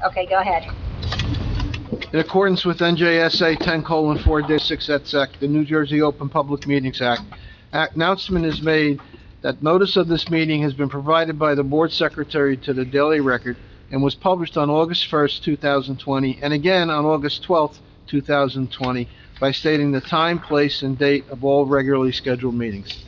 Okay, go ahead. In accordance with NJSA 10:4-6 et sec, the New Jersey Open Public Meetings Act, announcement is made that notice of this meeting has been provided by the board secretary to the Daily Record and was published on August 1st, 2020, and again on August 12th, 2020, by stating the time, place, and date of all regularly scheduled meetings.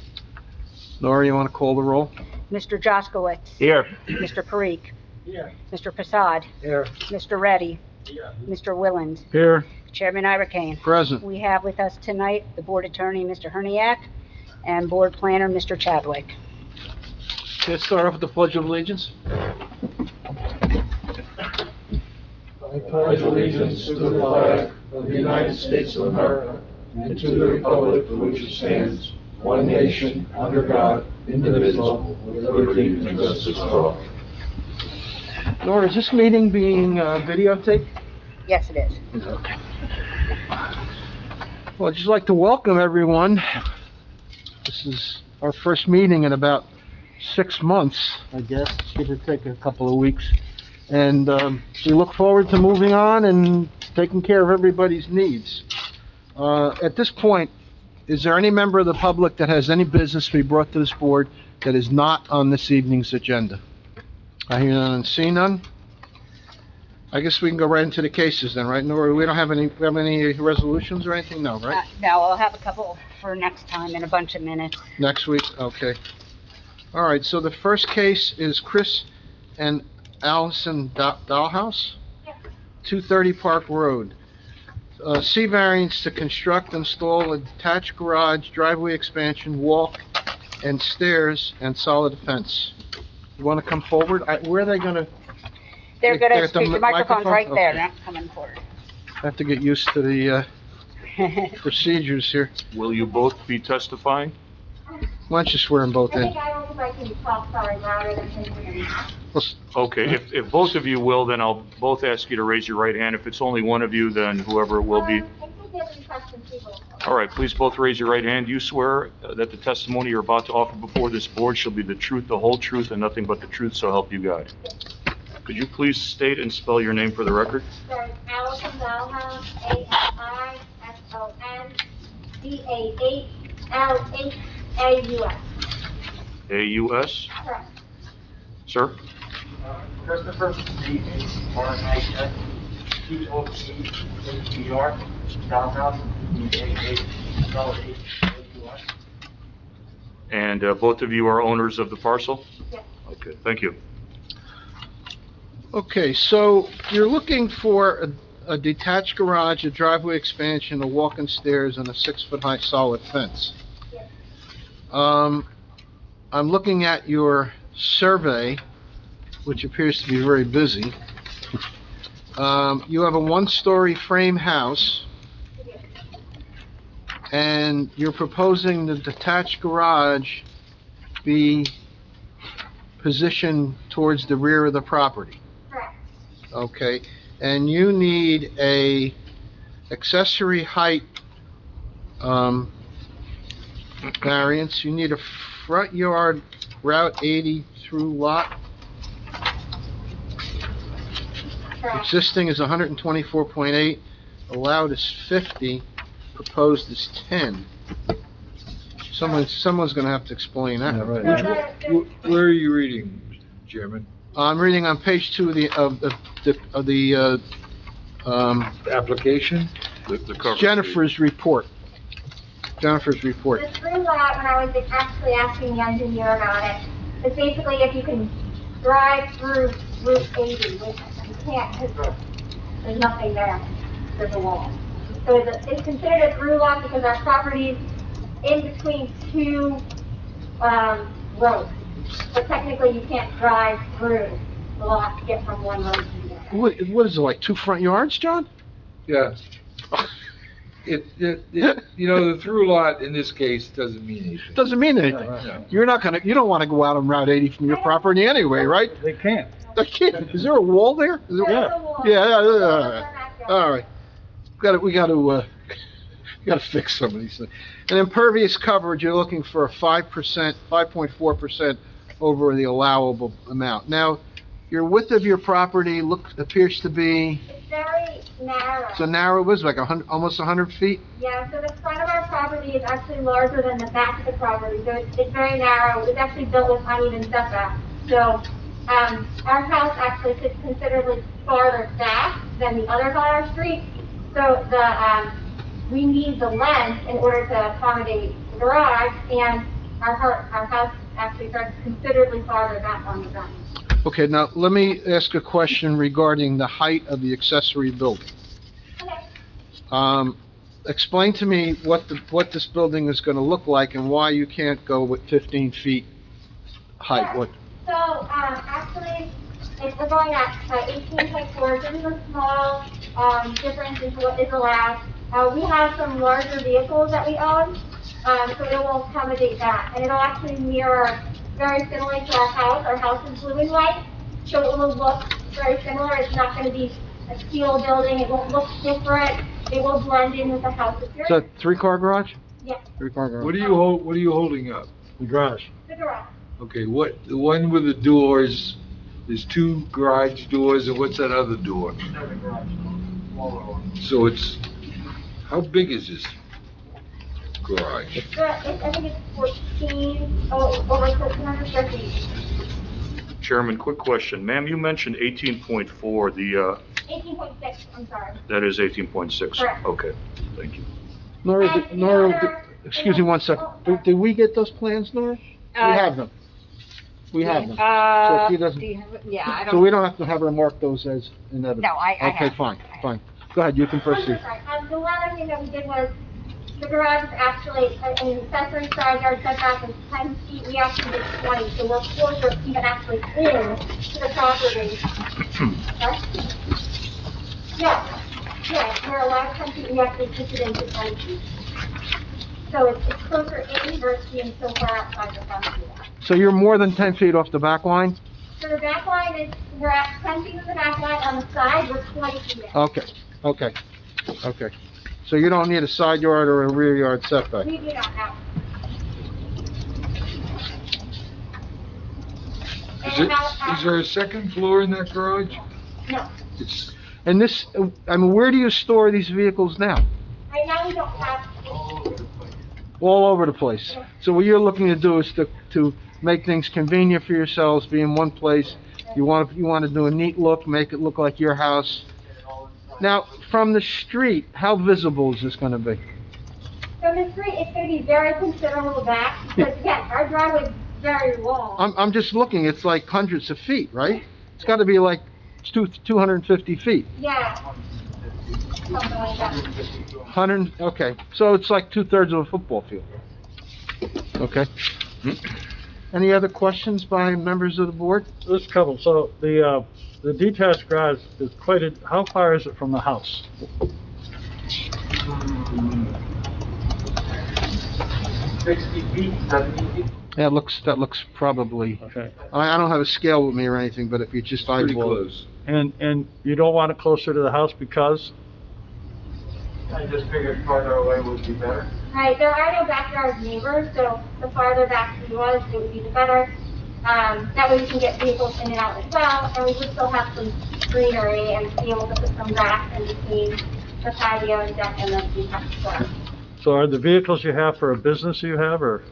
Nora, you want to call the roll? Mr. Jaskowitz. Here. Mr. Parikh. Here. Mr. Prasad. Here. Mr. Reddy. Mr. Willand. Here. Chairman Irakane. Present. We have with us tonight the board attorney, Mr. Herniak, and board planner, Mr. Chadwick. Let's start off with the Pledge of Allegiance. I pledge allegiance to the flag of the United States of America and to the republic for which it stands, one nation, under God, indivisible, with liberty and justice for all. Nora, is this meeting being videotaped? Yes, it is. Okay. Well, I'd just like to welcome everyone. This is our first meeting in about 6 months, I guess, give or take a couple of weeks. And we look forward to moving on and taking care of everybody's needs. At this point, is there any member of the public that has any business to be brought to this board that is not on this evening's agenda? I hear none and see none. I guess we can go right into the cases then, right, Nora? We don't have any resolutions or anything? No, right? No, I'll have a couple for next time in a bunch of minutes. Next week? Okay. All right, so the first case is Chris and Allison Dahlhaus, 230 Park Road. C variance to construct, install a detached garage, driveway expansion, walk, and stairs, and solid fence. You want to come forward? Where are they gonna, They're They're gonna at the speak, the microphone's right there, Okay. not coming forward. I have to get used to the procedures here. Will you both be testifying? Why don't you swear them both I in? think I don't think I can talk, sorry, louder than him when you're not. Okay, if both of you will, then I'll both ask you to raise your right hand. If it's only one of you, then whoever it will be. I think they have any questions, people. All right, please both raise your right hand. You swear that the testimony you're about to offer before this board shall be the truth, the whole truth, and nothing but the truth, so help you God. Could you please state and spell your name for the record? There's Allison Dahlhaus, ALISON DAHLHAUS. A-U-S, Correct. sir? Christopher, D-H-R-I-S, T-O-C-H-E-R, Downhouse, D-A-H-L-H-A-U-S. And both of you are owners of the parcel? Yes. Okay, thank you. Okay, so you're looking for a detached garage, a driveway expansion, a walk-in stairs, and a 6-foot-high solid fence. Yes. I'm looking at your survey, which appears to be very busy. You have a 1-story frame house, Yes. and you're proposing the detached garage be positioned towards the rear of the property. Correct. Okay, and you need a accessory height, variance. You need a front yard Route 80 through lot. Correct. Existing is 124.8, allowed is 50, proposed is 10. Someone's gonna have to explain that. No, Where are you reading, Mr. Chairman? I'm reading on page 2 of the Application? The cover sheet. Jennifer's report. Jennifer's report. The through lot, when I was actually asking the engineer about it, is basically if you can drive through Route 80, which you can't because there's nothing there, there's a wall. So it's considered a through lot because our property's in between two, roads. But technically you can't drive through the lot to get from one road to the other. What is it, like 2 front yards, John? Yeah. You know, the through lot in this case doesn't mean anything. Doesn't mean anything. No. You don't wanna go out on Route 80 from your property anyway, right? They can't. I can't. Is there a wall there? Is there? There's a wall. Yeah. All right. We gotta fix some of these things. And impervious coverage, you're looking for a 5%, 5.4% over the allowable amount. Now, your width of your property appears to be, It's very narrow. so narrow, it was like almost 100 feet? Yeah, so the front of our property is actually larger than the back of the property, so it's very narrow. It was actually built with uneven setback. So, our house actually sits considerably farther back than the others on our street. So we need the length in order to accommodate the garage, and our house actually starts considerably farther back on the ground. Okay, now, let me ask a question regarding the height of the accessory building. Okay. Explain to me what this building is gonna look like and why you can't go with 15 feet height. Sure. What, So, actually, we're going at 18.4, this is a small, difference in what is allowed. We have some larger vehicles that we own, so it will accommodate that, and it'll actually mirror very similarly to our house. Our house is blue and white, so it will look very similar. It's not gonna be a steel building, it won't look different, it will blend in with the house. It's is very, that three-car garage? yeah, Three-car garage. What are you holding up? The garage. the garage. Okay, the one with the doors, there's two garage doors, and what's that other door? Seven garage, smaller one. So it's, how big is this garage? I think it's 14, over 1,400 square feet. Chairman, quick question. Ma'am, you mentioned 18.4, 18.6, I'm sorry. that is 18.6? Correct. Okay, thank you. Nora, And the Nora, other- excuse me one second. Did we get those plans, Nora? We have them. We have them. So if he doesn't- do you have it? Yeah, I So don't, we don't have to have her mark those as inevitable? No, I Okay, have. fine, fine. Go ahead, you can proceed. The one other thing that we did was, the garage is actually, an accessory side yard setback is 10 feet, we actually did 20, so we're closer even actually in to the property. Sorry? Yeah, we're allowed 10 feet, we actually pushed it into 20 feet. So it's closer in versus being so far outside the property line. So you're more than 10 feet off the back line? So the back line is, we're at 10 feet of the back line, on the side, we're 20 feet in. Okay, okay, okay. So you don't need a side yard or a rear yard setback? We do not have. Is there a second floor in that garage? No, It's, And this, I mean, where do you store these vehicles now? right now we don't have. All over the place. So what you're looking to do is to make things convenient for yourselves, be in one place. You want to do a neat look, make it look like your house. Now, from the street, how visible is this gonna be? From the street, it's gonna be very considerable back, because again, our driveway is very long. I'm just looking, it's like hundreds of feet, right? It's gotta be like 250 feet. Yeah. Something like that. 100, okay, so it's like 2/3 of a football field. Okay. Any other questions by members of the board? Just a couple. So the detached garage is how far is it from the house? 60 feet, 70 feet? Yeah, that looks probably, Okay. I don't have a scale with me or anything, but if you just pretty eyeball it. close. And you don't want it closer to the house because? I just figured farther away would be better. Right, there are no backyard neighbors, so the farther back we was, it would be the better. That way we can get vehicles in and out as well, and we would still have some greenery and be able to put some grass in between the patio and deck and the detached garage. So are the vehicles you have for a business you have, or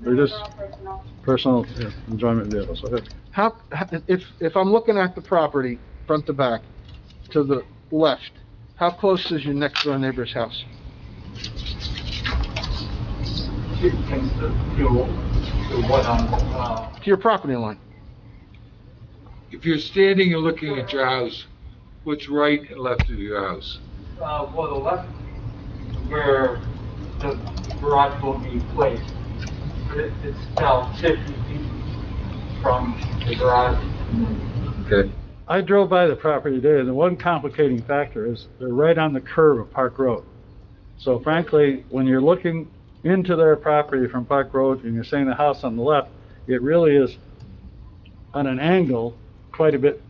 they're just They're all personal. personal enjoyment vehicles? Okay. If I'm looking at the property, front to back, to the left, how close is your next door neighbor's house? To what on, To your property line? If you're standing and looking at your house, what's right and left of your house? well, the left, where the garage will be placed. It's now 50 feet from the garage. Okay. I drove by the property today, and the one complicating factor is they're right on the curve of Park Road. So frankly, when you're looking into their property from Park Road and you're saying the house on the left, it really is on an angle quite a bit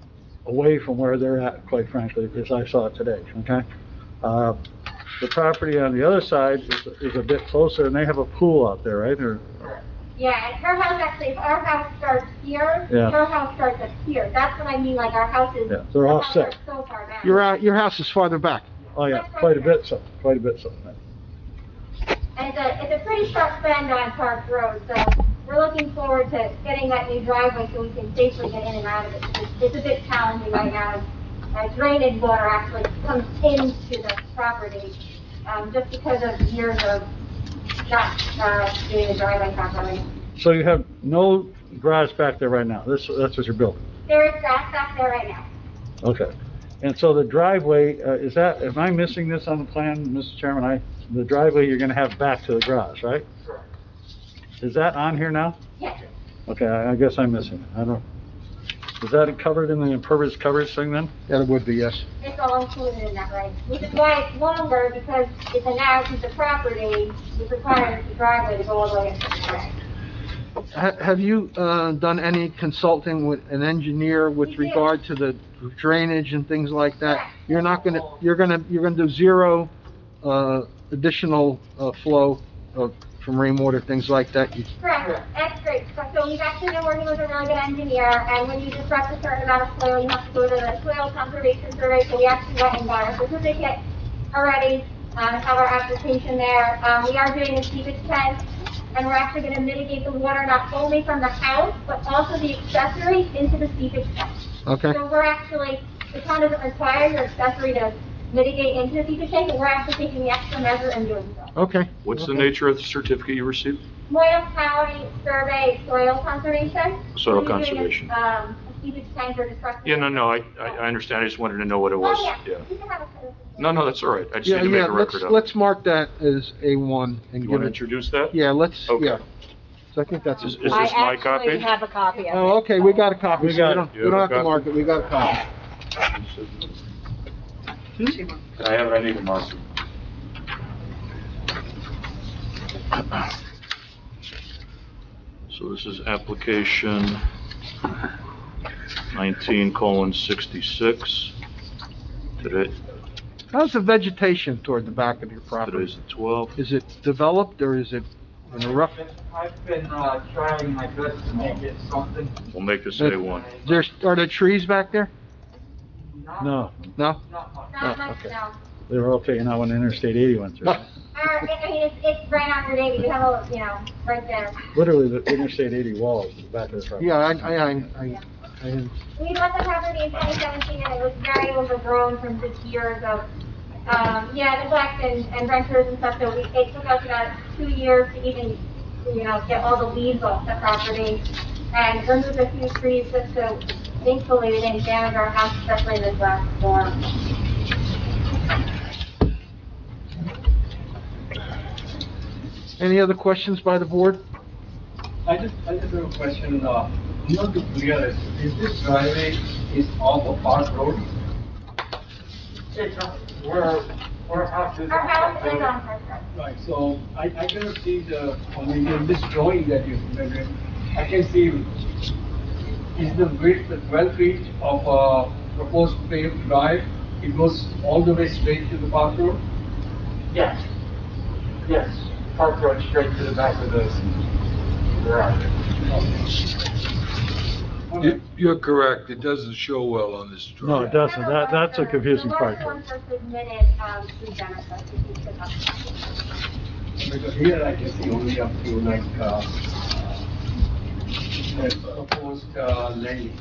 away from where they're at, quite frankly, as I saw it today, okay? The property on the other side is a bit closer, and they have a pool out there, right? Or, Yeah, and her house actually, if our house starts here, Yeah. her house starts up here. That's what I mean, like our house is. Yeah, they're our all house set. is so far back. Your house is farther back. Oh, yeah, quite a bit so, quite a bit so. And it's a pretty sharp bend on Park Road, so we're looking forward to getting that new driveway so we can safely get in and out of it. It's a bit challenging right now. Drainage water actually comes into the property, just because of years of not, doing the driveway properly. So you have no garage back there right now? That's what you're building? There is grass back there right now. Okay. And so the driveway, is that, am I missing this on the plan, Mr. Chairman? The driveway you're gonna have back to the garage, right? Correct. Is that on here now? Yes, Okay, I guess I'm missing it. I don't, is that covered in the impervious coverage thing then? That would be, yes. it's all included in that, right? Which is why it's longer, because it's a narrow piece of property, which requires the driveway to go all the way up to the ground. Have you, done any consulting with an engineer with We did. regard to the drainage and things like that? Correct. You're gonna do zero, additional, flow from rainwater, things like that? Correct, that's great. So we've actually been working with a really good engineer, and when you disrupt a certain amount of soil, you have to go to the soil conservation survey, so we actually went and got our certificate already, have our application there. We are doing a seepage test, and we're actually gonna mitigate the water not only from the house, but also the accessory into the seepage tank. Okay, So we're actually, the town doesn't require your accessory to mitigate into the seepage tank, and we're actually taking the extra measure and doing so. okay. What's the Okay. nature of the certificate you received? Moyle County Survey Soil Conservation. Soil We're doing conservation. A seepage tank or destruction. Yeah, no, I understand, I just wanted to know what it was, Oh, yeah. yeah. You can have a- No, that's all right, I just Yeah, need to make yeah, a record of it. let's mark that as A1 and You give want to it, introduce that? yeah, let's, Okay. yeah. So I think that's. Is important. this my I copy? actually have a copy of it. Oh, okay, we got a copy, We so got we it. don't, You we don't have have a to mark it, we got a copy. Can I have it, I need a marker. So this is application 19:66. Today, How's the vegetation toward the back of your property? today's the 12th. Is it developed or is it in a rough? I've been, trying my best to make it something. We'll make this A1. Are there trees back there? No, No? Not much. Not Oh, much, okay. no. they were all taken out when Interstate 80 went through. I mean, it's right on your neighbor, you have a, right there. Literally, the Interstate 80 wall is the back of the property. Yeah, I didn't, We bought the property in 2017, and it was very overgrown from just years of, neglect and renters and stuff, so it took us about 2 years to even, get all the weeds off the property, and remove a few trees just so, thankfully, we didn't damage our house, especially this last storm. any other questions by the board? I just have a question, not to clear it, is this driveway is off of Park Road? It's, we're half is. Our house is on Park Road. Right, so I cannot see in this drawing that you made, I can see, is the width, the 12 feet of proposed paved drive, it goes all the way straight to the Park Road? Yes. Yes, Park Road straight to the back of the garage. You're correct, it doesn't show well on this No, drawing. it doesn't. That's a confusing part. The last one was submitted, to Jennifer, to keep the copy. Because here I can see only up to like, the proposed lane.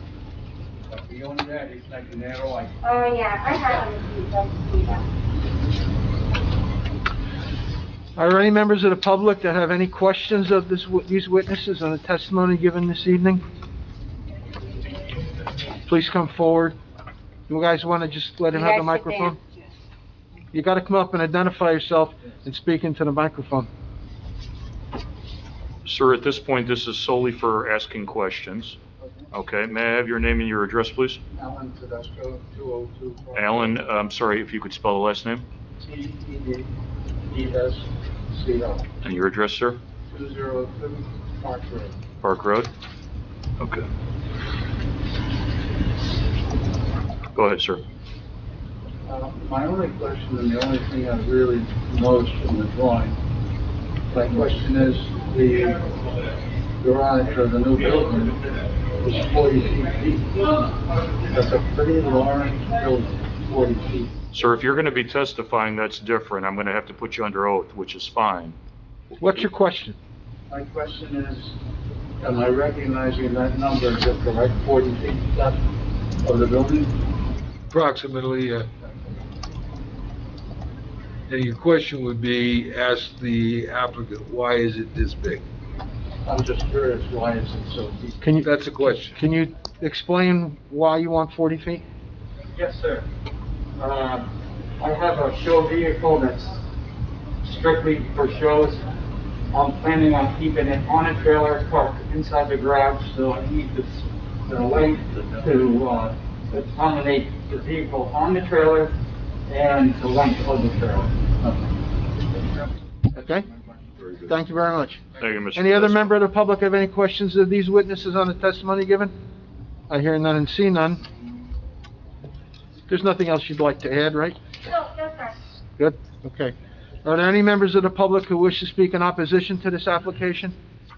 But beyond that, it's like narrow, Oh, yeah, I have it, see that. Are there any members of the public that have any questions of these witnesses on the testimony given this evening? Please come forward. You guys want to just let him have the You guys sit microphone? down. You got to come up and identify yourself and speak into the microphone. Sir, at this point, this is solely for asking questions. Okay, may I have your name and your address, please? Alan Tedesco, 202. Alan, I'm sorry, if you could spell the last name TEDSCO, and your address, sir? 202 Park Road. Park Road? Okay. Go ahead, sir. My only question, and the only thing I really noticed in the drawing, my question is, garage for the new building is 40 feet. That's a pretty large building, 40 feet. Sir, if you're going to be testifying, that's different. I'm going to have to put you under oath, which is fine. What's your question? My question is, am I recognizing that number as the correct 40 feet depth of the building? Approximately, and your question would be, ask the applicant, why is it this big? I'm just curious, why is it so deep? Can you, That's a question. can you explain why you want 40 feet? Yes, sir. I have a show vehicle that's strictly for shows. I'm planning on keeping it on a trailer parked inside the garage, so I need the length to accommodate the vehicle on the trailer and the length of the trailer. Okay? Thank you very much. Thank you, Mr. Any other President. member of the public have any questions of these witnesses on the testimony given? I hear none and see none. There's nothing else you'd like to add, right? No, no, sir. Good, okay. Are there any members of the public who wish to speak in opposition to this application?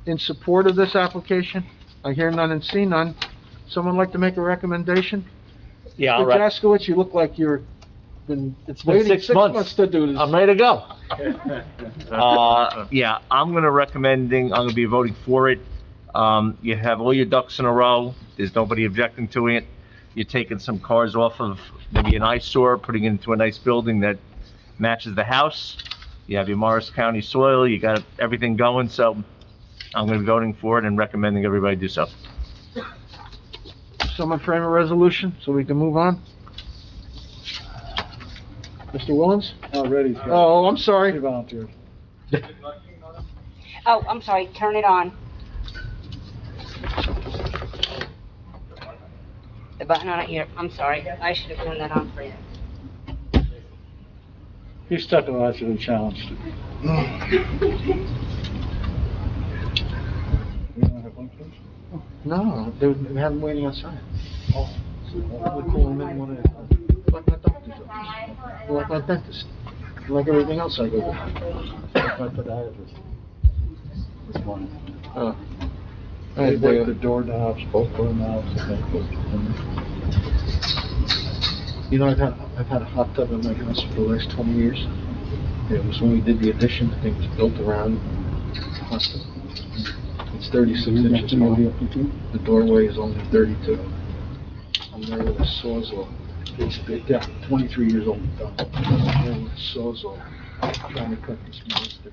In support of this application? I hear none and see none. Someone like to make a recommendation? Yeah, Mr. Jaskowitz, you look like you're it's been waiting 6 months. to do this. I'm ready to go. Yeah, I'm gonna be voting for it. You have all your ducks in a row. There's nobody objecting to it. You're taking some cars off of maybe an eyesore, putting it into a nice building that matches the house. You have your Morris County soil, you got everything going, so I'm gonna be voting for it and recommending everybody do so. Someone frame a resolution so we can move on? Mr. Willens? Already. Oh, I'm sorry. He volunteered. Oh, I'm sorry, turn it on. The button on it here, I'm sorry, I should have turned that on for you. He's technologically challenged. We don't have one, please? No, they have them waiting outside. Oh, so we call them in one at a time. Like my doctor's office, like my dentist, like everything else I go to. My podiatrist. This morning. Oh. They break the doorknobs, both doorknobs, and then put You know, I've had a hot tub in my house for the last 20 years. It was when we did the addition, I think it was built around the hot tub. It's 36 inches tall. The doorway is only 32. I'm there with a sawzall. It's big, yeah, 23 years old. I'm there with a sawzall, trying to cut this monster.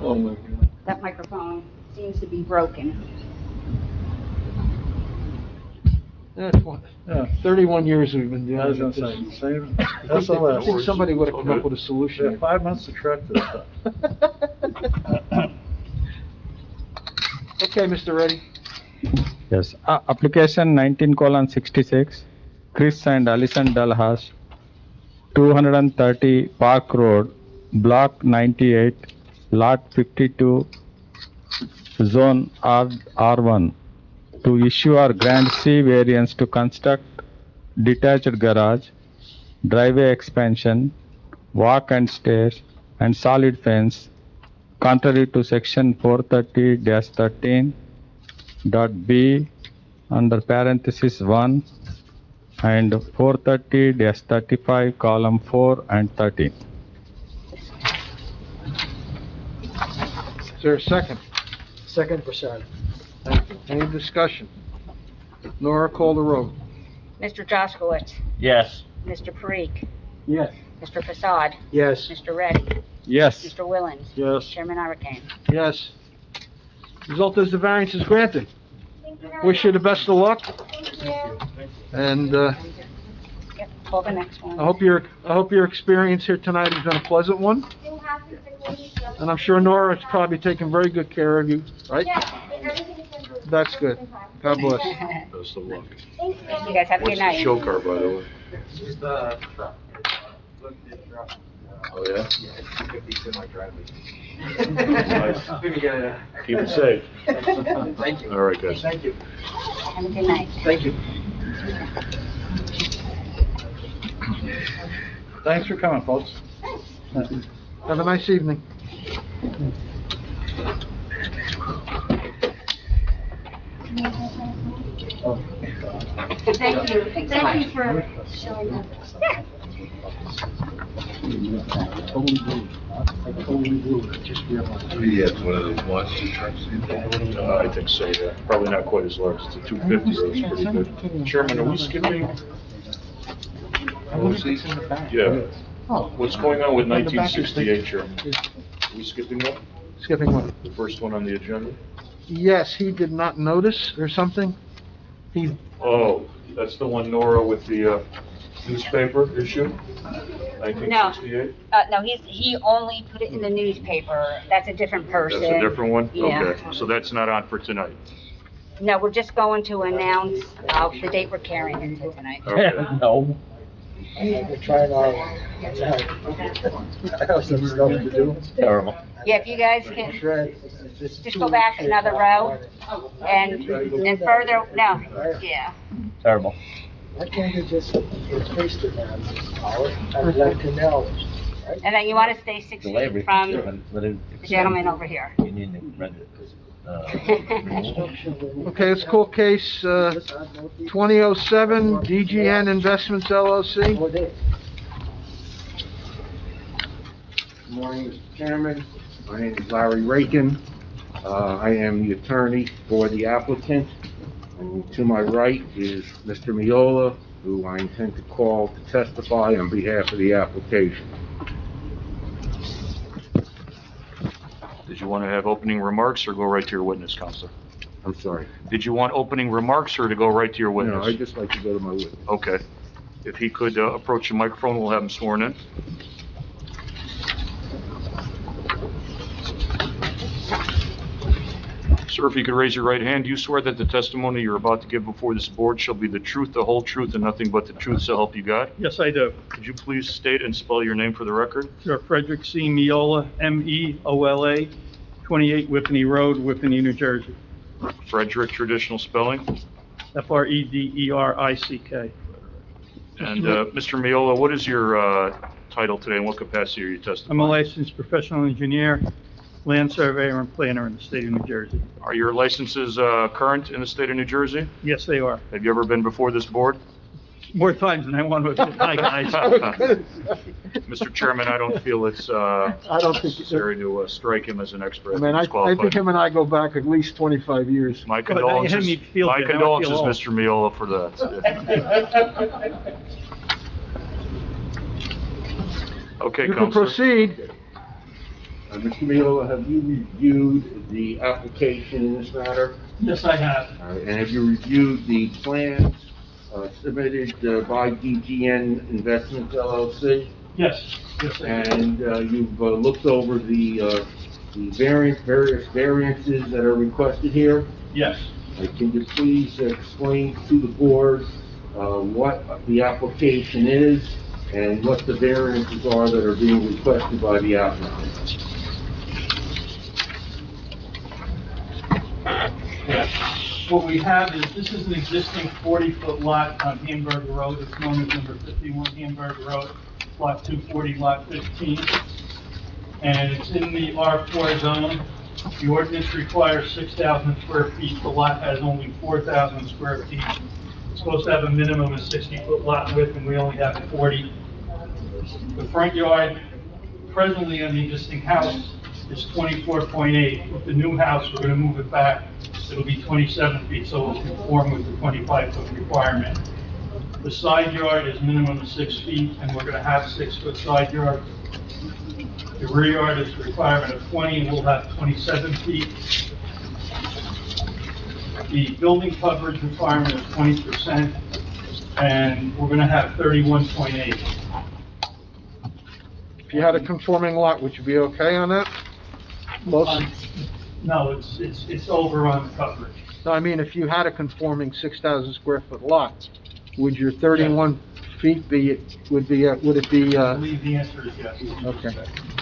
Oh my God. That microphone seems to be broken. That's what, Yeah. 31 years we've been I was dealing gonna with this. say, same. I That's all think that. somebody would have come up with a We solution. have 5 months to correct this stuff. Okay, Mr. Reddy. Yes, application 19:66, Chris and Alison Dalhas, 230 Park Road, Block 98, Lot 52, Zone R1, to issue or grant C variance to construct detached garage, driveway expansion, walk and stairs, and solid fence, contrary to section 430-13. .b under parenthesis 1 and 430-35 column 4 and 13. Is there a second? Second, Prashad. Thank you. Any discussion? Nora, call the roll. Mr. Jaskowitz, Yes. Mr. Parikh, Yes. Mr. Fasad, Yes. Mr. Reddy, Yes. Mr. Willens, Yes. Chairman Irakane. Yes. Result is the variance is granted. Thank you very Wish you the much. best of luck, Thank you. and, Yep, call the next one. I hope your experience here tonight has been a pleasant one, Do have to leave the- and I'm sure Nora has probably taken very good care of you, right? Yeah, everything's been good. That's good. God bless. Best of luck. Thank You guys have a What's good the night. show car, by the way? It's the truck. Look at the truck. Oh, yeah? Yeah, it's 50 to my driveway. Nice. Maybe get it. Keep it safe. Thank you. All right, guys. Thank you. Have a good night. Thank you. Thanks for coming, folks. Have a nice evening. Thank you for showing up. Yeah, one of those monster trucks. I think so, yeah. Probably not quite as large. It's a 250, so it's pretty good. Chairman, are we skipping? Yeah. What's going on with 1968, Chairman? Are we skipping that? Skipping one. The first one on the agenda? Yes, he did not notice or something? He, Oh, that's the one, Nora, with the newspaper issue? 1968? No, he only put it in the newspaper. That's a different person. That's a different one? Yeah. Okay, so that's not on for tonight? No, we're just going to announce, the date we're carrying into tonight. Okay. No. we're trying our, I have some stuff to do. Terrible. Yeah, if you guys can, just go back another row and further, no, yeah. Terrible. Why can't you just increase the man hour? I'd like to know. And then you want to stay 6 feet from the gentleman over here. Okay, let's call case, 2007 DGN Investments LLC. Good morning, Mr. Chairman. My name is Larry Rakin. I am the attorney for the applicant. And to my right is Mr. Miola, who I intend to call to testify on behalf of the application. Did you want to have opening remarks or go right to your witness, Counselor? I'm sorry. Did you want opening remarks or to go right to your No, witness? I'd just like to go to my witness. Okay. If he could approach the microphone, we'll have him sworn in. Sir, if you could raise your right hand, do you swear that the testimony you're about to give before this board shall be the truth, the whole truth, and nothing but the truth, so help you God? Yes, I do. Could you please state and spell your name for the record? Sir, Frederick C. Miola, M-E-O-L-A, 28 Whippany Road, Whippany, New Jersey. Frederick, traditional spelling. F-R-E-D-E-R-I-C-K. And, Mr. Miola, what is your title today, and what capacity are you testifying? I'm a licensed professional engineer, land surveyor, and planner in the state of New Jersey. Are your licenses current in the state of New Jersey? Yes, they are. Have you ever been before this board? More times than I want to admit. Hi, guys. Mr. Chairman, I don't feel it's I don't think, necessary to strike him as an expert. I mean, I think him and I go back at least 25 years. My Good, now you had me condolences, feel my good. Now I condolences, feel old. Mr. Miola, for that. Okay, You can Counselor. proceed. Mr. Miola, have you reviewed the application in this matter? Yes, I have. And have you reviewed the plans submitted by DGN Investments LLC? Yes, yes, I have. And you've looked over the various variances that are requested here? Yes. Can you please explain to the board what the application is and what the variances are that are being requested by the applicant? What we have is, this is an existing 40-foot lot on Hamburger Road. It's known as number 51 Hamburger Road, lot 240, lot 15. And it's in the R4 zone. The ordinance requires 6,000 square feet. The lot has only 4,000 square feet. It's supposed to have a minimum of 60-foot lot width, and we only have 40. The front yard presently on the existing house is 24.8. With the new house, we're gonna move it back. It'll be 27 feet, so it'll conform with the 25-foot requirement. The side yard is minimum of 6 feet, and we're gonna have 6-foot side yard. The rear yard is a requirement of 20, and we'll have 27 feet. The building coverage requirement is 20%, and we're gonna have 31.8. If you had a conforming lot, would you be okay on that? Most, No, it's over on the coverage. no, I mean, if you had a conforming 6,000 square foot lot, would your 31 feet be, would it be, I believe the answer is yes. okay.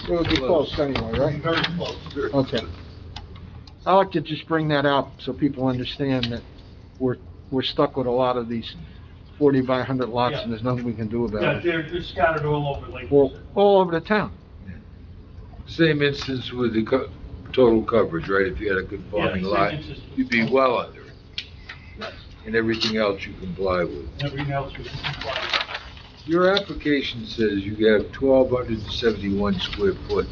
It would be close anyway, right? Very close. Okay. I like to just bring that out so people understand that we're stuck with a lot of these 40 by 100 lots and there's nothing we can do Yeah, about it. they're scattered all over Lake Well, Lucerne. all over the town. Same instance with the total coverage, right? If you had a conforming Yeah, lot, same instance. you'd be well under it. and everything else you comply with. Everything else we can comply with. Your application says you have 1,271 square foot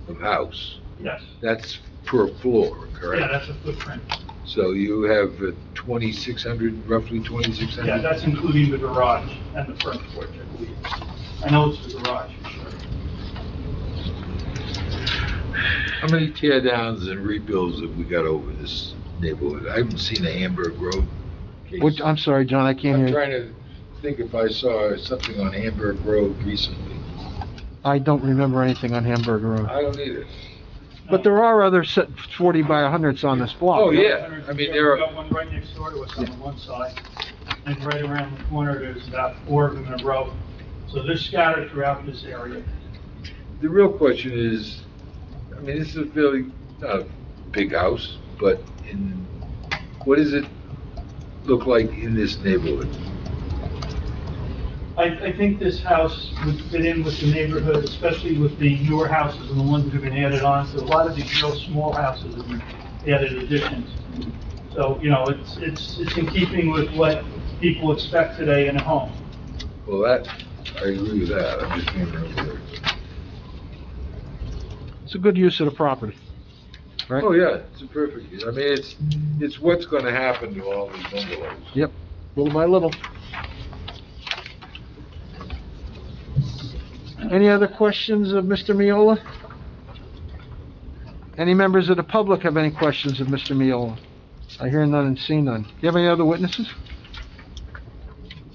of house. Yes. That's per floor, Yeah, correct? that's a footprint. So you have 2,600, roughly 2,600? Yeah, that's including the garage and the front porch, I believe. I know it's the garage, for sure. How many tear downs and rebuilds have we got over this neighborhood? I haven't seen a Hamburg Road case. Which, I'm sorry, John, I can't I'm hear you. trying to think if I saw something on Hamburg Road recently. I don't remember anything on Hamburg Road. I don't either. But there are other 40 by 100s on this block. Oh, yeah, I mean, there We've got are, one right next door to us on one side, and right around the corner, there's about 4 of them in a row. So they're scattered throughout this area. the real question is, I mean, this is a fairly, not a big house, but what does it look like in this neighborhood? I think this house would fit in with the neighborhood, especially with the newer houses and the ones that have been added on. So a lot of these real small houses have been added additions. So, you know, it's in keeping with what people expect today in a home. Well, I agree with that, I'm just wondering whether. It's a good use of the property, right? Oh, yeah, it's a perfect use. I mean, it's what's gonna happen to all these bungalows. Yep, little by little. Any other questions of Mr. Miola? Any members of the public have any questions of Mr. Miola? I hear none and see none. Do you have any other witnesses?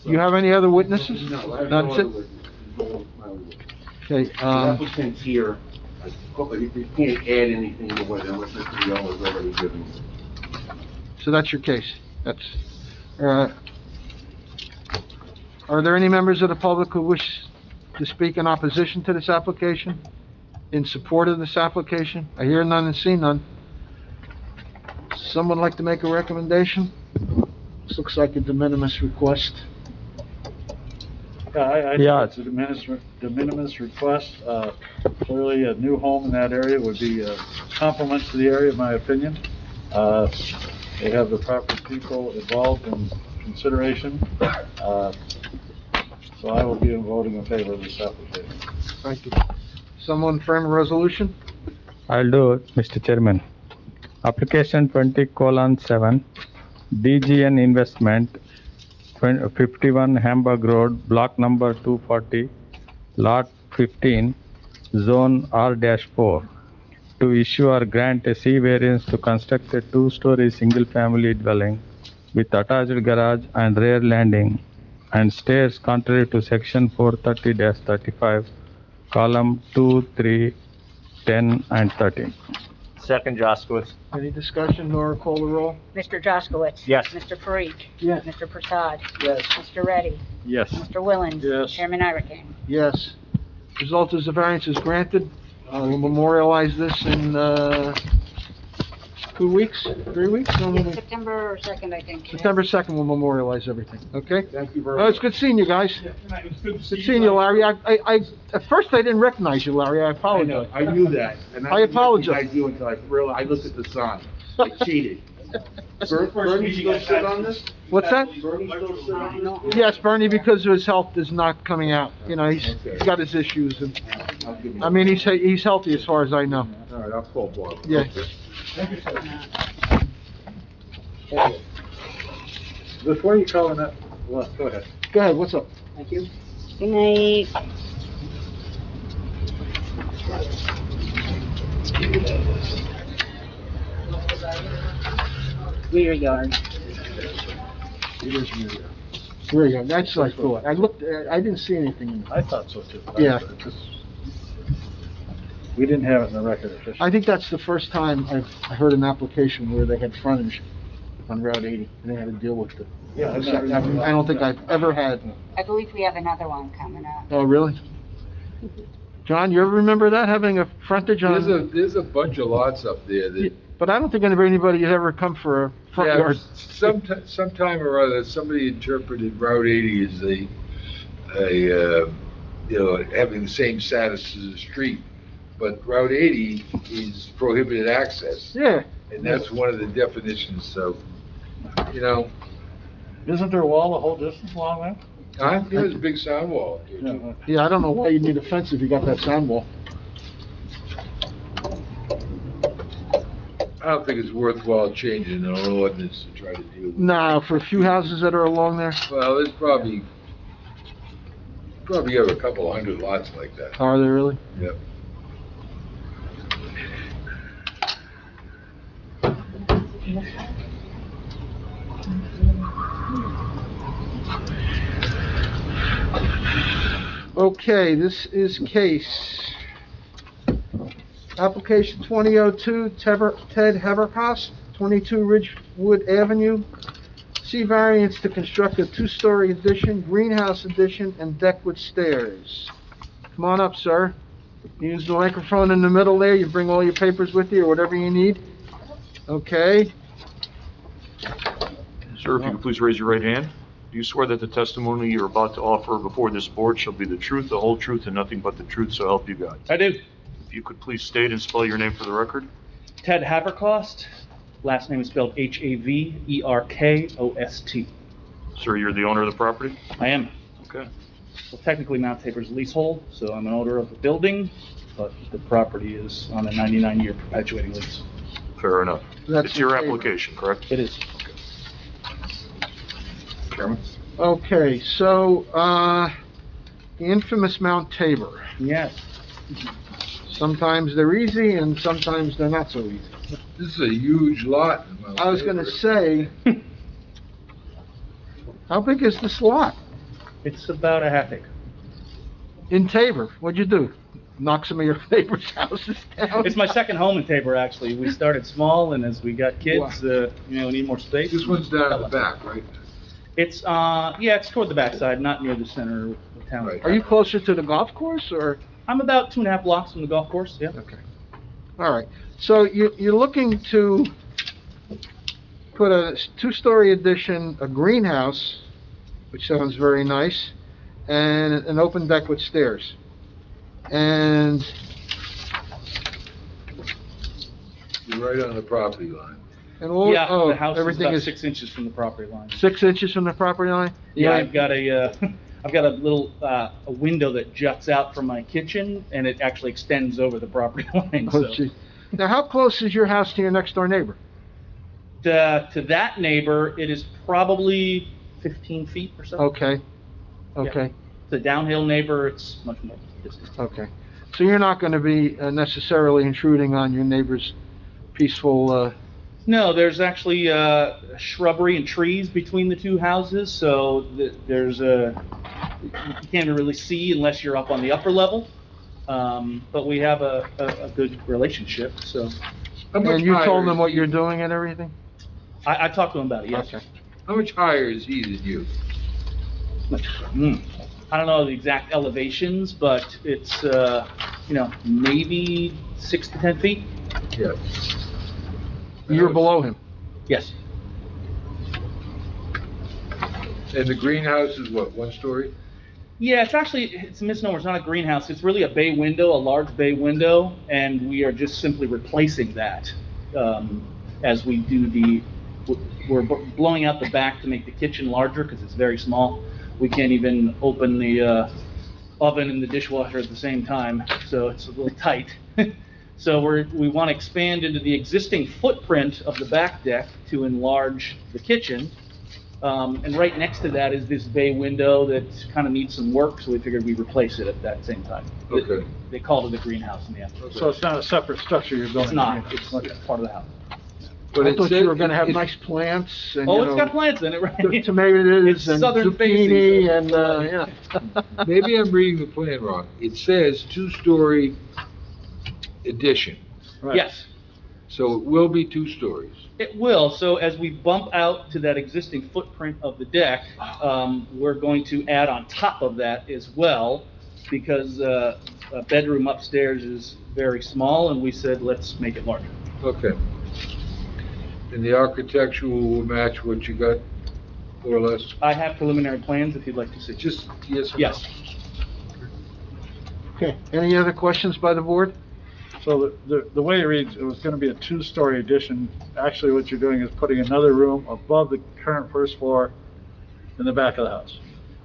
You have any other witnesses? That's it? Okay, The applicant's here, you can't add anything to what Mr. Viola has already given. so that's your case. Are there any members of the public who wish to speak in opposition to this application? In support of this application? I hear none and see none. Someone like to make a recommendation? This looks like a de minimis request. Yeah, I Yeah. think it's a de minimis request. Clearly, a new home in that area would be a compliment to the area, in my opinion. They have the proper people involved in consideration. So I will be voting in favor of this application. Thank you. Someone frame a resolution? I'll do it, Mr. Chairman. Application 20:7, DGN Investment, 51 Hamburg Road, block number 240, lot 15, zone R-4, to issue or grant a C variance to construct a two-story single-family dwelling with attached garage and rear landing and stairs contrary to section 430-35, column 2, 3, 10, and 13. Second, Jaskowitz. Any discussion, Nora, call the roll? Mr. Jaskowitz? Yes. Mr. Parikh? Yes. Mr. Prasad? Yes. Mr. Reddy? Yes. Mr. Willens? Yes. Chairman Irakin? Yes. Result is the variance is granted. We'll memorialize this in, 2 weeks, 3 weeks? No, no, no. September 2nd, I think. September 2nd, we'll memorialize everything, okay? Thank you very Oh, much. it's good seeing you guys. Yeah, it was good to see Good seeing you, Larry. At first I didn't recognize you, Larry. I I apologize. know, I knew that. And I apologize. I do until I looked at the sign. I cheated. Bernie still sit on this? What's that? Bernie still sit on this? Yes, Bernie, because of his health is not coming out. You know, he's got his issues and, I'll give you- I mean, he's healthy as far as I know. All right, I'll call Bob. Yeah. Before you call in that, well, go ahead. Go ahead, what's up? Thank you. Good night. Rear yard. There you go. That's what I thought. I looked, I didn't see anything in I thought so too. Yeah. We didn't have it in the record officially. I think that's the first time I heard an application where they had frontage on Route 80, and they had to deal with it. Yeah, I've I don't think I've ever had. I believe we have another one coming up. Oh, really? John, you ever remember that, having a frontage on? There's a bunch of lots up there that, But I don't think anybody has ever come for a front yeah, yard. sometime or other, somebody interpreted Route 80 as having the same status as a street. But Route 80 is prohibited access. Yeah. And that's one of the definitions, so, you know, Isn't there a wall the whole distance along there? There's a big sound wall here, too. Yeah, I don't know why you need a fence if you got that sound wall. I don't think it's worthwhile changing an ordinance to try to deal with. No, for a few houses that are along there, Well, there's probably have a couple hundred lots like that. are there really? Yep. Okay, this is case application 2002, Ted Haverkas, 22 Ridgewood Avenue. C variance to construct a two-story addition, greenhouse addition, and deck with stairs. Come on up, sir. Use the microphone in the middle there. You bring all your papers with you or whatever you need. Okay. Sir, if you could please raise your right hand. Do you swear that the testimony you're about to offer before this board shall be the truth, the whole truth, and nothing but the truth, so help you God? I do. If you could please state and spell your name for the record. Ted Haverkost. Last name is spelled Haverkost. Sir, you're the owner of the property? I am. Okay. Well, technically Mount Tabor's leasehold, so I'm an owner of the building, but the property is on a 99-year perpetuating lease. Fair enough. That's It's your in favor. application, correct? It is. Chairman? Okay, so, the infamous Mount Tabor. Yes. Sometimes they're easy and sometimes they're not so easy. This is a huge lot. in Mount I was gonna Tabor. say, how big is this lot? It's about a half acre. In Tabor, what'd you do? Knock some of your neighbors' houses down? It's my second home in Tabor, actually. We started small, and as we got kids, we need more space. This one's down at the back, right? It's, it's toward the backside, not near the center of town. Right. Are you closer to the golf course, or? I'm about 2.5 blocks from the golf course, yeah. Okay. All right. So you're looking to put a two-story addition, a greenhouse, which sounds very nice, and an open deck with stairs. And You're right on the property line. all, Yeah, oh, the house is everything about is 6 inches from the property line. 6 inches from the property line? Yeah, I've got a, I've got a little, a window that juts out from my kitchen, and it actually extends over the property line, Oh, so. gee. Now, how close is your house to your next-door neighbor? To that neighbor, it is probably 15 feet or so. Okay. Okay. The downhill neighbor, it's much more distant. Okay. So you're not gonna be necessarily intruding on your neighbor's peaceful, No, there's actually shrubbery and trees between the two houses, so there's you can't really see unless you're up on the upper level. But we have a good relationship, so How much and you higher told them is what he? you're doing and everything? I talked to him about it, yes. Okay. How much higher is he than you? I don't know the exact elevations, but it's, maybe 6 to 10 feet? Yeah. You're below him? Yes. And the greenhouse is what, 1 story? Yeah, it's a misnomer, it's not a greenhouse, it's really a bay window, a large bay window, and we are just simply replacing that, as we do we're blowing out the back to make the kitchen larger, because it's very small. We can't even open the, oven and the dishwasher at the same time, so it's a little tight. So we want to expand into the existing footprint of the back deck to enlarge the kitchen. And right next to that is this bay window that kind of needs some work, so we figured we'd replace it at that same time. Okay. They called it a greenhouse in the end. So it's not a separate structure you're building? It's not, it's part of the house. But I it thought said- you were gonna have it- nice plants and, Oh, you it's know, got plants in it, right? tomatoes It's and southern zucchini facing, so- and, yeah. Maybe I'm reading the plan wrong. It says 2-story addition, Right. Yes, so it will be 2 stories. it will. So as we bump out to that existing footprint of the deck, we're going to add on top of that as well, because a bedroom upstairs is very small, and we said, let's make it larger. Okay. And the architectural will match what you got, more or less? I have preliminary plans if you'd like to see. Just yes or no? Yes. Okay, any other questions by the board? So the way it reads, it was gonna be a 2-story addition. Actually, what you're doing is putting another room above the current first floor in the back of the house.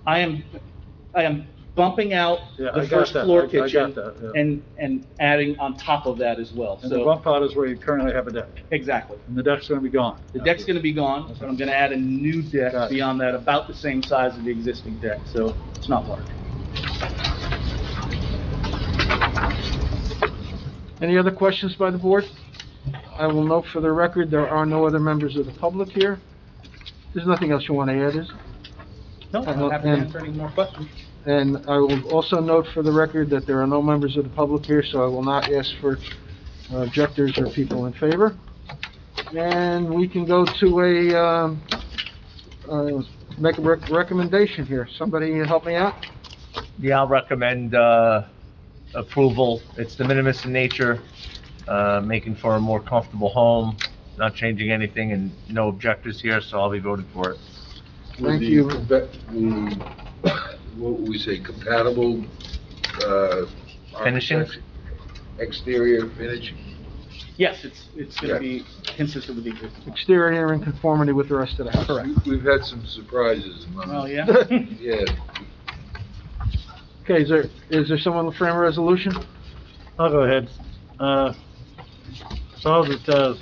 I am bumping out Yeah, I the got first that. floor I got kitchen that, yeah. and adding on top of that as well, And the so, bump out is where you currently have a deck, exactly. and the deck's gonna be gone. The deck's gonna be gone, so I'm gonna add a new Got deck it. beyond that, about the same size as the existing deck, so it's not large. Any other questions by the board? I will note for the record, there are no other members of the public here. There's nothing else you want to add, is? No, I'm happy to answer any more questions. And I will also note for the record that there are no members of the public here, so I will not ask for objectors or people in favor. And we can go to make a recommendation here. Somebody help me out? Yeah, I'll recommend, approval. It's de minimis in nature, making for a more comfortable home, not changing anything, and no objectors here, so I'll be voting for it. Thank you. What would we say, compatible, Finishing? exterior finish? Yes, it's gonna be consistent with the existing. Exterior in conformity with the rest of the house. Correct. We've had some surprises. Oh, yeah? Yeah, Okay, is there someone to frame a resolution? I'll go ahead. So that,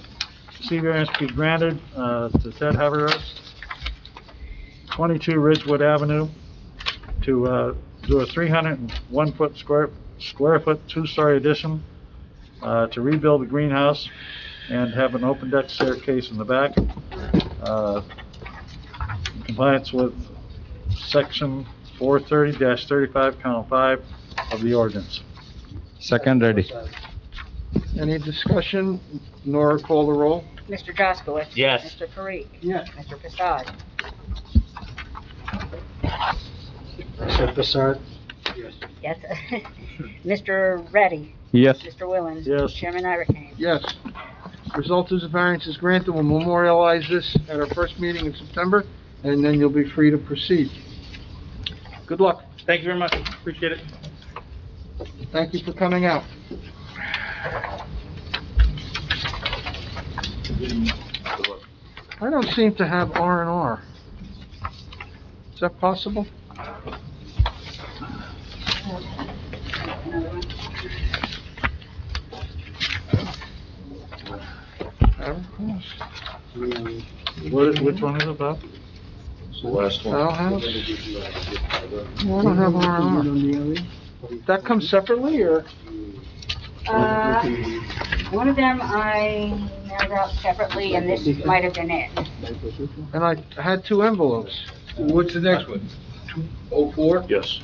C variance be granted, to Ted Haverhurst, 22 Ridgewood Avenue, to, do a 301 square foot, two-story addition, to rebuild the greenhouse and have an open deck staircase in the back, in compliance with section 430-35, count 5 of the ordinance. Second ready. Any discussion? Nora, call the roll. Mr. Jaskowitz? Yes. Mr. Parikh? Yes. Mr. Prasad? Mr. Prasad? Yes. Mr. Reddy? Yes. Mr. Willens? Yes. Chairman Irakane? Yes. Result is the variance is granted. We'll memorialize this at our first meeting in September, and then you'll be free to proceed. Good luck. Thank you very much, appreciate it. Thank you for coming out. I don't seem to have R&R. Is that possible? Which one is it, Bob? The last one. Fowl house? No, I don't have R&R. That comes separately, or? One of them I mailed out separately, and this might have been it. And I had two envelopes. what's the next one? 204? Yes.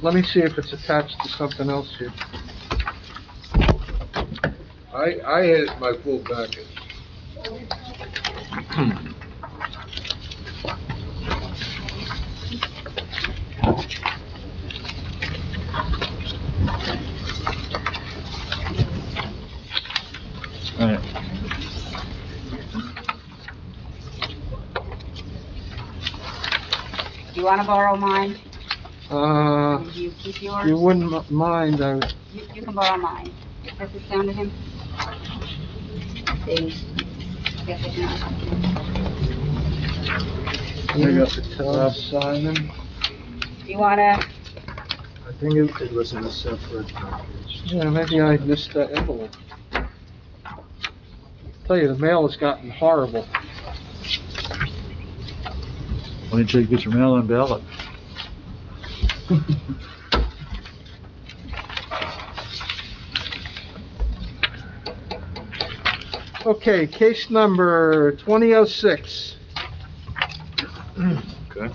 Let me see if it's attached to something else here. I had my full packet. All right. Do you want to borrow mine? Do you keep If yours? you wouldn't mind, You can borrow mine. Does it sound to him? Please. Yes, it does. you got to tell Simon. You wanna, I think it was in a separate package. Yeah, maybe I missed that envelope. Tell you, the mail has gotten horrible. Why don't you get your mail on ballot? Okay, case number 2006. Okay.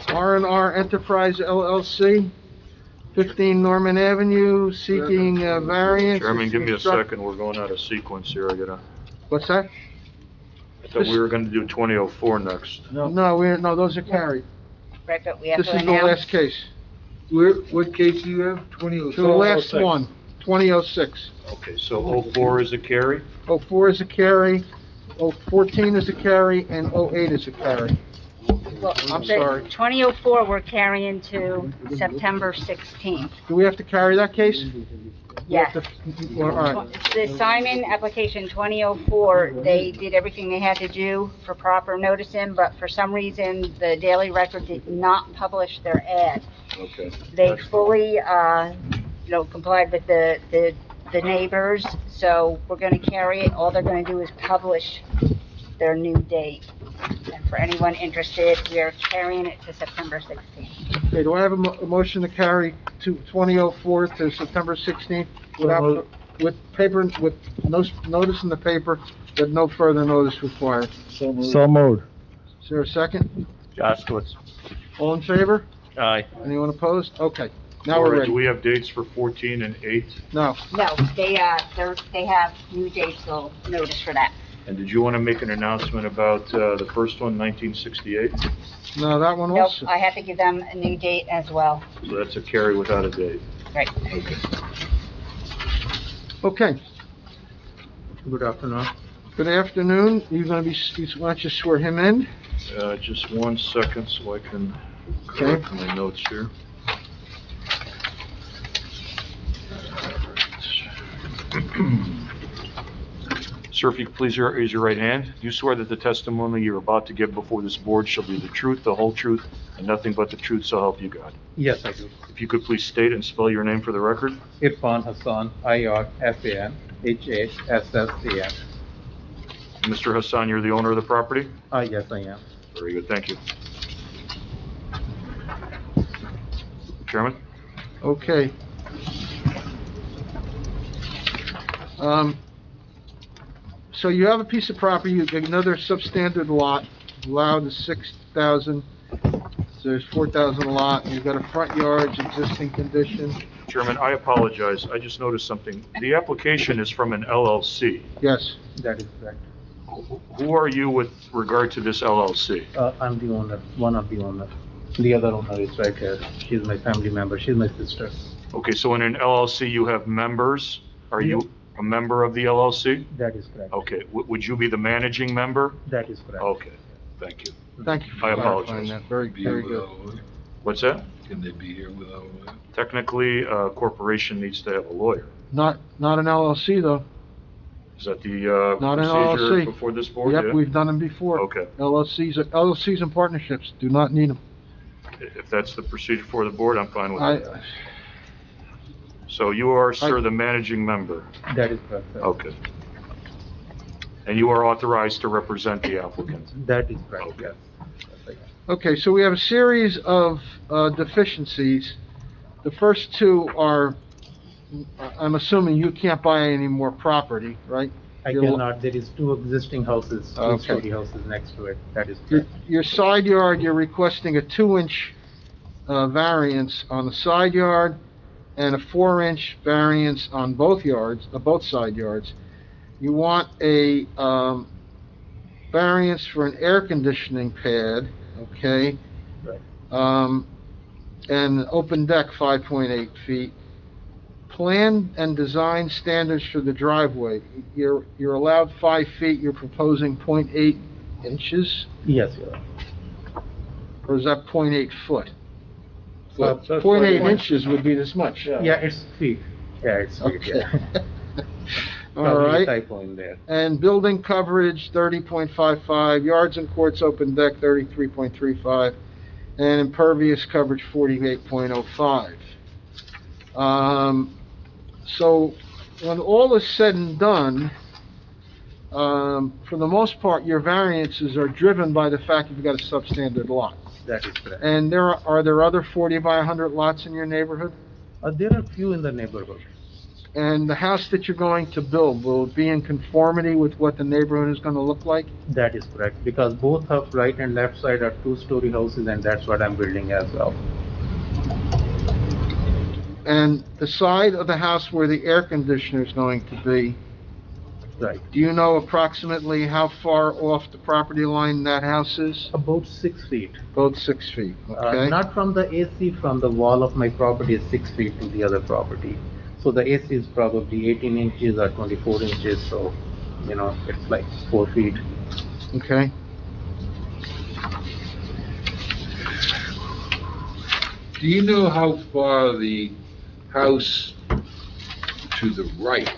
R&R Enterprise LLC, 15 Norman Avenue, seeking variance. Chairman, give me a Construct- second, we're going out of sequence here, What's that? I thought we were gonna do 2004 next. No, those are carried. right, but we have This to is the last announce. case. What case do you have? 2006? The last one, 2006. Okay, so 04 is a carry? 04 is a carry, 014 is a carry, and 08 is a carry. Well, I'm the sorry. 2004, we're carrying to September 16th. Do we have to carry that case? Yes. All right. The Simon application 2004, they did everything they had to do for proper noticing, but for some reason, the Daily Record did not publish their ad. Okay. They fully, complied with the neighbors, so we're gonna carry it. All they're gonna do is publish their new date. And for anyone interested, we are carrying it to September 16th. Okay, do I have a motion to carry to 2004 to September 16th without, with paper, with notice in the paper that no further notice required? So moved. Is there a second? Jaskowitz. All in favor? Aye. Anyone opposed? Okay, now All we're right, ready. do we have dates for 14 and 8? No, No, they have new dates, so notice for that. And did you want to make an announcement about the first one, 1968? no, that one Nope, also. I have to give them a new date as well. So that's a carry without a date. Right. Okay, Good afternoon. good afternoon. You're gonna be, why don't you swear him in? Just 1 second so I can Okay. correct my notes here. Sir, if you could please raise your right hand. Do you swear that the testimony you're about to give before this board shall be the truth, the whole truth, and nothing but the truth, so help you God? Yes, I do. If you could please state and spell your name for the record. Irfan Hassan, IRFAN, HASSAN. Mr. Hassan, you're the owner of the property? Yes, I am. Very good, thank you. Chairman? Okay. So you have a piece of property, you get another substandard lot, allowed is 6,000, so there's 4,000 a lot, and you've got a front yard, existing condition. Chairman, I apologize, I just noticed something. The application is from an LLC. Yes, That is correct. Who are you with regard to this LLC? I'm the owner, one of the owners. The other owner is right here. She's my family member. She's my sister. Okay, so in an LLC, you have members? Are you a member of the LLC? That is correct. Okay, would you be the managing member? That is correct. Okay, thank you. thank you I for apologize. clarifying that, very, Be here very good. without a lawyer? What's that? Can they be here without a lawyer? Technically, a corporation needs to have a lawyer. Not an LLC though. Is that the Not an procedure LLC. before this board? Yep, Yeah? we've done them before. Okay, LLCs and partnerships do not need them. if that's the procedure for the board, I'm fine with it. So you are, sir, the managing member? That is correct, sir. Okay. And you are authorized to represent the applicant? That is correct, Okay. yes. Yes, I am. Okay, so we have a series of deficiencies. The first two are, I'm assuming you can't buy any more property, right? I Your- cannot, there is two existing houses, Okay. two-story houses next to it. That is Your, correct. your side yard, you're requesting a 2-inch variance on the side yard and a 4-inch variance on both yards, both side yards. You want a variance for an air conditioning pad, okay? Right. And an open deck, 5.8 feet. Plan and design standards for the driveway. You're allowed 5 feet, you're proposing 0.8 inches, Yes, you are. or is that 0.8 foot? So 0.8 inches would be this much. Yeah, it's feet. Yeah, it's feet, Okay. yeah. All Probably a right, typo in there. and building coverage, 30.55, yards and courts open deck, 33.35, and impervious coverage, 48.05. So, when all is said and done, for the most part, your variances are driven by the fact you've got a substandard lot. That is correct. And are there other 40 by 100 lots in your neighborhood? There are few in the neighborhood. And the house that you're going to build, will it be in conformity with what the neighborhood is gonna look like? That is correct, because both of right and left side are two-story houses, and that's what I'm building as well. And the side of the house where the air conditioner is going to be, Right. do you know approximately how far off the property line that house is? About 6 feet. About 6 feet, okay? Not from the AC, from the wall of my property is 6 feet to the other property. So the AC is probably 18 inches or 24 inches, so, it's like 4 feet. Okay. Do you know how far the house to the right,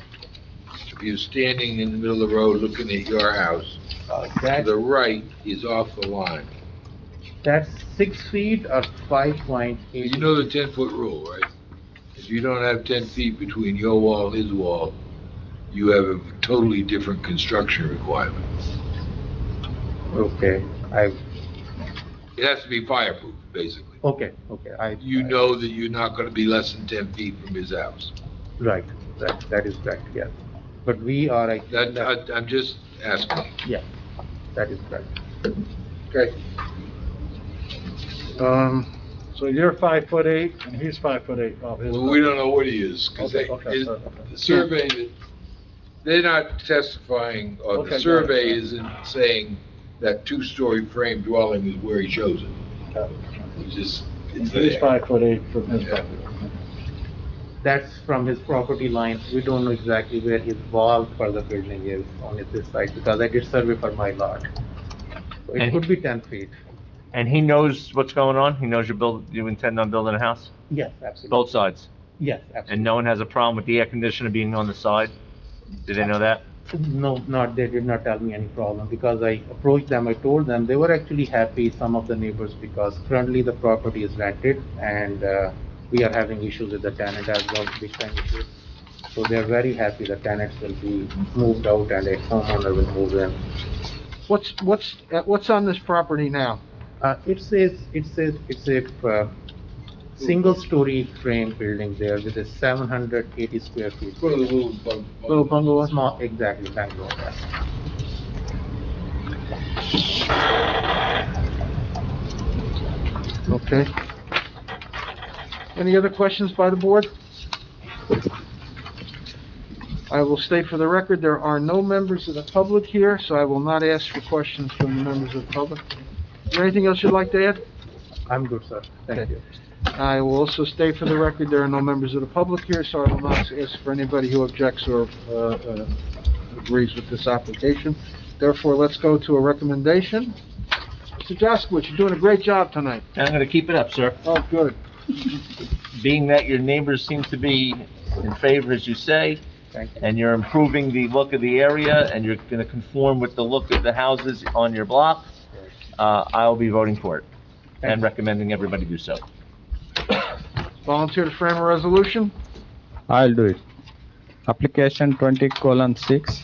if you're standing in the middle of the road looking at your house, to the right is off the line? That's 6 feet or 5.8. You know the 10-foot rule, right? If you don't have 10 feet between your wall and his wall, you have a totally different construction requirement. Okay, It has to be fireproof, basically. okay, You know that you're not gonna be less than 10 feet from his house. right, that is correct, yes. But we are actually, I'm just asking. yeah, that is correct. Okay. So you're 5'8" and he's 5'8" off his. Well, we don't know what he is, because Okay. the survey, they're not testifying, or Okay, got the it. survey isn't saying that two-story frame dwelling is where he shows it. It's just, it's He's there. 5'8" from his Yeah. property. That's from his property line. We don't know exactly where his wall for the building is on this side, because I did survey for my lot. So it And- could be 10 feet. And he knows what's going on? He knows you intend on building a house? Yes, absolutely. Both sides? Yes, absolutely. And no one has a problem with the air conditioner being on the side? Did they know that? No, they did not tell me any problem, because I approached them, I told them, they were actually happy, some of the neighbors, because currently the property is rented, and we are having issues with the tenant as well, big time issues. So they are very happy the tenants will be moved out and a homeowner will move in. What's on this property now? It's a single-story frame building there with a 780 square feet. One of the Little bungalow? Small, exactly, bungalow, yes. Okay. Any other questions by the board? I will state for the record, there are no members of the public here, so I will not ask for questions from the members of the public. Is there anything else you'd like to add? I'm good, sir. Thank you. I will also state for the record, there are no members of the public here, so I will not ask for anybody who objects or agrees with this application. Therefore, let's go to a recommendation. Mr. Jaskowitz, you're doing a great job tonight. I'm gonna keep it up, sir. Oh, good. Being that your neighbors seem to be in favor, as you say, Thank you. and you're improving the look of the area, and you're gonna conform with the look of the houses on your block, I'll be voting for it, and recommending everybody do so. Volunteer to frame a resolution? I'll do it. Application 20:6,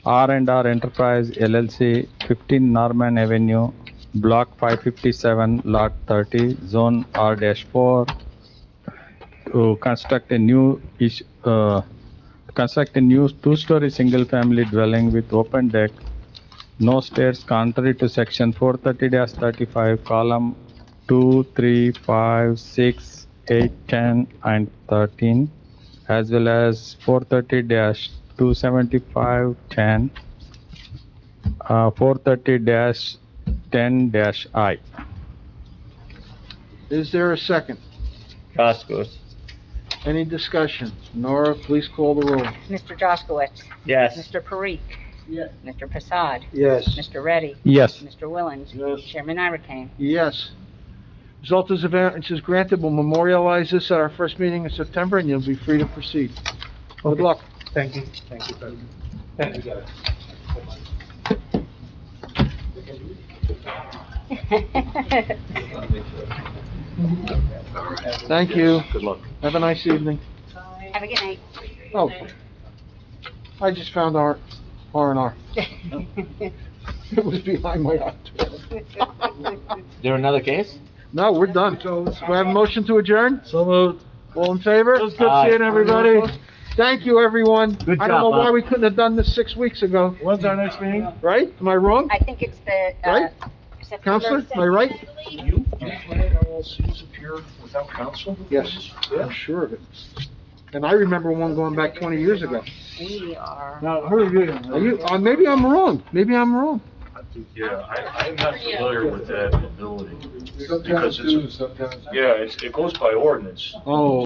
R&R Enterprise LLC, 15 Norman Avenue, Block 557, Lot 30, Zone R-4, to construct a new two-story single-family dwelling with open deck, no stairs, contrary to section 430-35, column 2, 3, 5, 6, 8, 10, and 13, as well as 430-275-10, 430-10-I. Is there a second? Jaskowitz. Any discussion? Nora, please call the roll. Mr. Jaskowitz? Yes. Mr. Parikh? Yes. Mr. Prasad? Yes. Mr. Reddy? Yes. Mr. Willens? Yes. Chairman Irakane? Yes. Result is the variance is granted. We'll memorialize this at our first meeting in September, and you'll be free to proceed. Good luck. Thank you, sir. Thank you, guys. Thank you. Good luck. Have a nice evening. Have a good night. Oh, I just found our R&R. It was behind my house. There another case? No, we're done. Do I have a motion to adjourn? So moved. All in favor? It was good Aye. seeing everybody. Thank you, everyone. Good I don't know job, why Bob. we couldn't have done this 6 weeks ago, When's our next meeting? right? Am I wrong? I think it's the, Right? September Counselor, am I right? You plan LLCs appear without counsel? Yes, I'm sure of it. And I remember one going back 20 years ago. We are. Now, who are you? Are you, maybe I'm wrong. Maybe I'm wrong. Yeah, I'm not familiar with that ability. Sometimes do, sometimes. Yeah, it goes by ordinance. Oh.